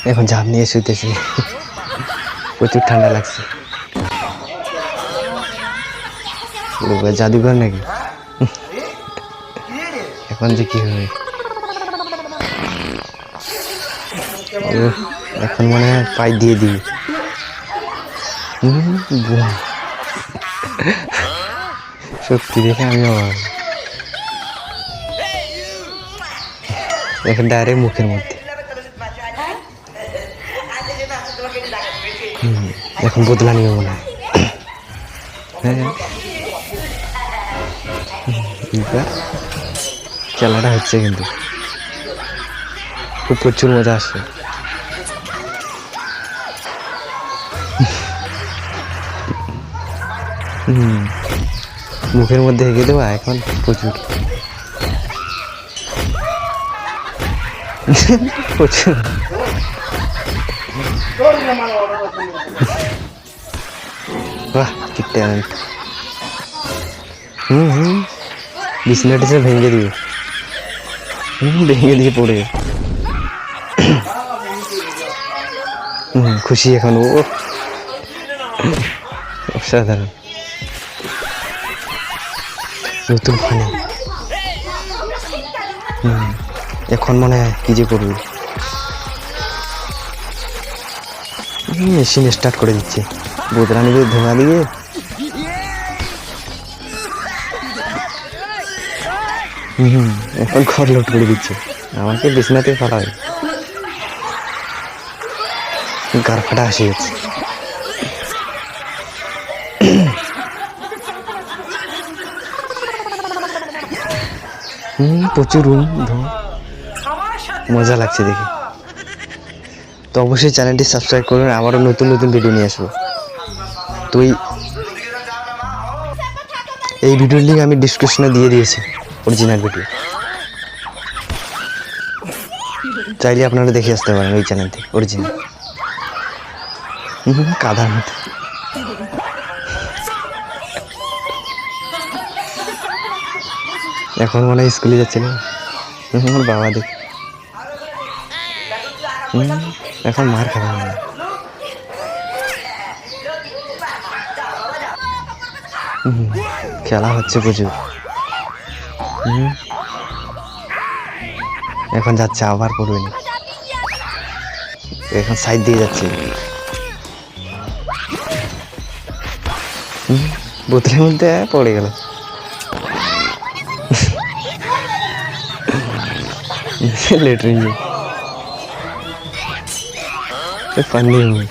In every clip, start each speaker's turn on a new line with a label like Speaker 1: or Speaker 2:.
Speaker 1: এখন ঝাঁপ নিয়ে শুতেছি, প্রচুর ঠান্ডা লাগছে। জাদুঘর নাকি? এখন যে কি হবে, এখন মনে হয় পাই দিয়ে দিবি। সত্যি দেখে আমি অবাক, এখন ডাইরেক্ট মুখের মধ্যে। এখন বদলা নিবে মনে হয়। হ্যাঁ, খেলাটা হচ্ছে কিন্তু খুব প্রচুর মজা আসছে। মুখের মধ্যে হেগে দেওয়া এখন প্রচুর প্রচুর। বাহ কি ট্যালেন্ট। বিছনাটা সে ভেঙে দিবে, ভেঙে দিয়ে পড়ে। খুশি এখন ও, অসাধারণ। নতুন ফানি। এখন মনে হয় কি যে করবি, মেশিন স্টার্ট করে দিচ্ছে, বোতলা নিবে ধোঁয়া দিয়ে। এখন ঘর লোড করে দিচ্ছে, আমাকে বিছনাতে ফেলাবে। গার ফাটা আসে গেছে। প্রচুর রুম, মজা লাগছে দেখে। তো অবশ্যই চ্যানেলটি সাবস্ক্রাইব করুন, আবারও নতুন নতুন ভিডিও নিয়ে আসবো। তো এই ভিডিওর লিঙ্ক আমি ডিসক্রিপশনে দিয়ে দিয়েছি, অরিজিনাল ভিডিও, চাইলে আপনারা দেখে আসতে পারেন ওই চ্যানেল থেকে অরিজিনাল। কাদার মতো। এখন মনে হয় স্কুলে যাচ্ছে না, আমার বাবা দেখ। এখন মার খাবে মনে হয়। খেলা হচ্ছে প্রচুর। এখন যাচ্ছে, আবার পড়বে না, এখন সাইড দিয়ে যাচ্ছে। বোতলের মধ্যে পড়ে গেল। লেটরিন फनी हुई,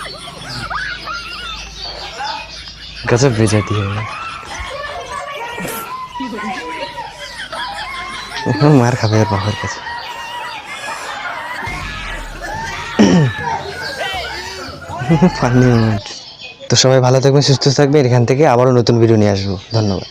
Speaker 1: गजब बेइज्जती है। मार खाবে আর বাবার কাছে। Funny moment. তো সবাই ভালো থাকবেন, সুস্থ থাকবেন। এখান থেকে আবারও নতুন ভিডিও নিয়ে আসবো। ধন্যবাদ।